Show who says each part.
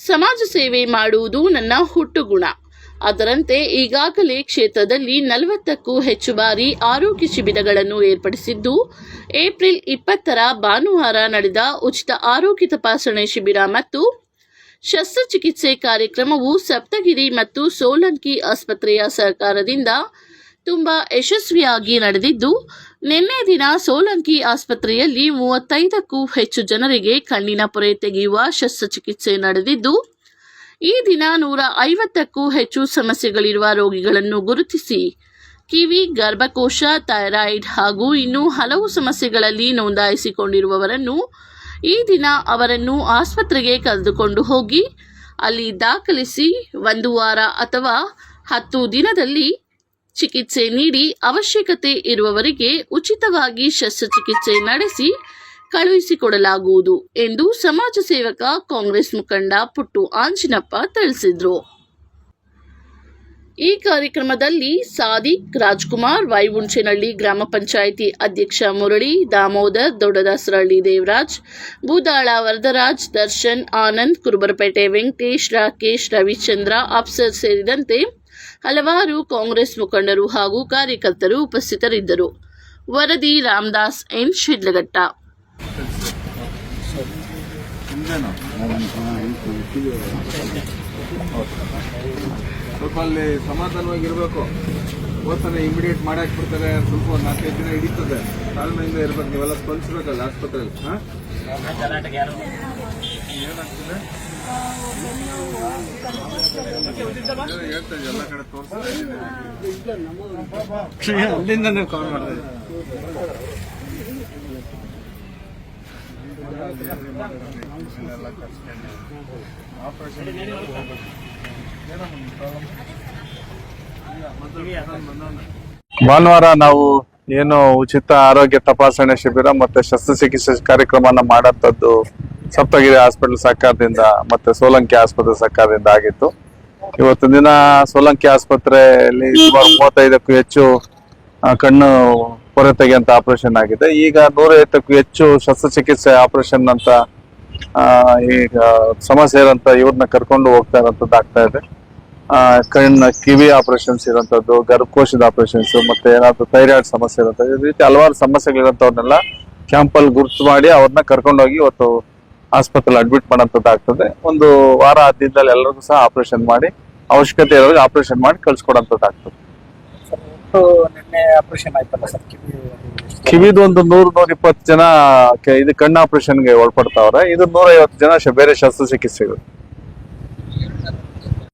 Speaker 1: ಸಮಾಜ ಸೇವೆ ಮಾಡುವುದು ನನ್ನ ಹುಟ್ಟುಗುಣ. ಅದರಂತೆ ಈಗಾಗಲೇ ಕ್ಷೇತ್ರದಲ್ಲಿ 40ಕ್ಕೂ ಹೆಚ್ಚು ಬಾರಿ ಆರೋಗ್ಯ ಶಿಬಿರಗಳನ್ನು ಏರ್ಪಡಿಸಿದ್ದು, ಏಪ್ರಿಲ್ 20ರ ಭಾನುವಾರ ನಡೆದ ಉಚಿತ ಆರೋಗ್ಯ ತಪಾಸಣೆ ಶಿಬಿರ ಮತ್ತು ಶಸ್ತ್ರಚಿಕಿತ್ಸೆ ಕಾರ್ಯಕ್ರಮವು ಸಪ್ತಗಿರಿ ಮತ್ತು ಸೋಲಂಕಿ ಆಸ್ಪತ್ರೆಯ ಸಹಕಾರದಿಂದ ತುಂಬಾ ಯಶಸ್ವಿಯಾಗಿ ನಡೆದಿದ್ದು, ನಿನ್ನೆ ದಿನ ಸೋಲಂಕಿ ಆಸ್ಪತ್ರೆಯಲ್ಲಿ 35ಕ್ಕೂ ಹೆಚ್ಚು ಜನರಿಗೆ ಕಣ್ಣಿನ ಪೊರೆ ತೆಗೆಯುವ ಶಸ್ತ್ರಚಿಕಿತ್ಸೆ ನಡೆದಿದ್ದು, ಈ ದಿನ 150ಕ್ಕೂ ಹೆಚ್ಚು ಸಮಸ್ಯೆಗಳಿರುವ ರೋಗಿಗಳನ್ನು ಗುರುತಿಸಿ ಕಿವಿ, ಗರ್ಭಕೋಶ, ಥೈರಾಯ್ಡ್ ಹಾಗೂ ಇನ್ನೂ ಹಲವು ಸಮಸ್ಯೆಗಳಲ್ಲಿ ನೋಂದಾಯಿಸಿಕೊಂಡಿರುವವರನ್ನು ಈ ದಿನ ಅವರನ್ನು ಆಸ್ಪತ್ರೆಗೆ ಕರೆದುಕೊಂಡು ಹೋಗಿ ಅಲ್ಲಿ ದಾಖಲಿಸಿ 1 ವಾರ ಅಥವಾ 10 ದಿನದಲ್ಲಿ ಚಿಕಿತ್ಸೆ ನೀಡಿ ಅವಶ್ಯಕತೆ ಇರುವವರಿಗೆ ಉಚಿತವಾಗಿ ಶಸ್ತ್ರಚಿಕಿತ್ಸೆ ನಡೆಸಿ ಕಳುಹಿಸಿಕೊಡಲಾಗುವುದು ಎಂದು ಸಮಾಜ ಸೇವಕ ಕಾಂಗ್ರೆಸ್ ಮುಖಂಡ ಪುಟ್ಟು ಆಂಜಿನಪ್ಪ ತಿಳಿಸಿದರು. ಈ ಕಾರ್ಯಕ್ರಮದಲ್ಲಿ ಸಾದಿಕ್ ರಾಜ್ಕುಮಾರ್, ವೈವುಂಚನಹಳ್ಳಿ ಗ್ರಾಮ ಪಂಚಾಯಿತಿ ಅಧ್ಯಕ್ಷ ಮುರಳಿ, ದಾಮೋದರ್, ದೊಡ್ಡದಾಸರಹಳ್ಳಿ ದೇವರಾಜ್, ಬೂದಾಳ ವರದರಾಜ್, ದರ್ಶನ್, ಆನಂದ್, ಕುರುಬರಪೇಟೆ ವೆಂಕಟೇಶ್, ರಾಕೇಶ್, ರವಿಚಂದ್ರ, ಅಫ್ಸರ್ ಸೇರಿದಂತೆ ಹಲವಾರು ಕಾಂಗ್ರೆಸ್ ಮುಖಂಡರು ಹಾಗೂ ಕಾರ್ಯಕರ್ತರು ಉಪಸ್ಥಿತರಿದ್ದರು. ವರದಿ ರಾಮದಾಸ್ ಎನ್, ಶಿಡ್ಲಘಟ್ಟ.
Speaker 2: ಸ್ವಲ್ಪ ಅಲ್ಲಿ ಸಮಾಧಾನವಾಗಿರ್ಬೇಕು. ಓದ್ತಾನೆ ಇಮಿಡಿಯೇಟ್ ಮಾಡಾಕ್ಬಿಡ್ತಾರೆ. ಸ್ವಲ್ಪ 4-5 ದಿನ ಹಿಡಿತದೆ. ತಾಳ್ಮೆಯಿಂದ ಇರ್ಬೇಕು. ನೀವೆಲ್ಲ ಸ್ಪಂದಿಸ್ಬೇಕಲ್ಲ ಆಸ್ಪತ್ರೆಯಲ್ಲಿ. ಏನಾಗ್ತದೆ ಹೇಳ್ತಾ ಎಲ್ಲ ಕಡೆ ತೋರಿಸ್ತಾ ಅಲ್ಲಿಂದ ನೀವು ಕಾಲ್ ಮಾಡ್ತಾ
Speaker 3: ಭಾನುವಾರ ನಾವು ಏನು ಉಚಿತ ಆರೋಗ್ಯ ತಪಾಸಣೆ ಶಿಬಿರ ಮತ್ತೆ ಶಸ್ತ್ರಚಿಕಿತ್ಸೆ ಕಾರ್ಯಕ್ರಮನ ಮಾಡಂತದ್ದು ಸಪ್ತಗಿರಿ ಹಾಸ್ಪಿಟಲ್ ಸಹಕಾರದಿಂದ ಮತ್ತೆ ಸೋಲಂಕಿ ಆಸ್ಪತ್ರೆ ಸಹಕಾರದಿಂದ ಆಗಿತ್ತು. ಇವತ್ತು ದಿನ ಸೋಲಂಕಿ ಆಸ್ಪತ್ರೆಯಲ್ಲಿ ಸುಮಾರು 35ಕ್ಕೂ ಹೆಚ್ಚು ಕಣ್ಣು ಪೊರೆ ತೆಗೆಯಂತ ಆಪರೇಷನ್ ಆಗಿದೆ. ಈಗ 150ಕ್ಕೂ ಹೆಚ್ಚು ಶಸ್ತ್ರಚಿಕಿತ್ಸೆ ಆಪರೇಷನ್ ಅಂತ ಈಗ ಸಮಸ್ಯೆ ಇರೋಂತ ಇವ್ರನ್ನ ಕರ್ಕೊಂಡು ಹೋಗ್ತಾ ಇರೋಂಥದ್ದು ಆಗ್ತಾ ಇದೆ. ಕಿವಿ ಆಪರೇಷನ್ಸ್ ಇರೋಂಥದ್ದು, ಗರ್ಭಕೋಶದ ಆಪರೇಷನ್ಸ್, ಮತ್ತೆ ಏನಾದ್ರು ಥೈರಾಯ್ಡ್ ಸಮಸ್ಯೆ ಇರೋಂಥದ್ದು, ಈ ರೀತಿ ಹಲವಾರು ಸಮಸ್ಯೆಗಳಿರೋಂಥವ್ರನ್ನೆಲ್ಲ ಕ್ಯಾಂಪಲ್ಲಿ ಗುರುತು ಮಾಡಿ ಅವ್ರನ್ನ ಕರ್ಕೊಂಡೋಗಿ ಇವತ್ತು ಆಸ್ಪತ್ರೆಯಲ್ಲಿ ಅಡ್ಮಿಟ್ ಮಾಡೋಂಥದ್ದು ಆಗ್ತದೆ. 1 ವಾರ 10 ದಿನದಲ್ಲಿ ಎಲ್ಲರಿಗೂ ಸಹ ಆಪರೇಷನ್ ಮಾಡಿ ಅವಶ್ಯಕತೆ ಇರೋರಿಗೆ ಆಪರೇಷನ್ ಮಾಡಿ ಕಳ್ಸಿಕೊಡೋಂಥದ್ದು ಆಗ್ತದೆ. ಕಿವಿದು ಒಂದು 100-120 ಜನ ಇದು ಕಣ್ಣು ಆಪರೇಷನ್ಗೆ ಒಳಪಡ್ತಾವ್ರೆ. ಇದು 150 ಜನ ಬೇರೆ ಶಸ್ತ್ರಚಿಕಿತ್ಸೆಗಳು.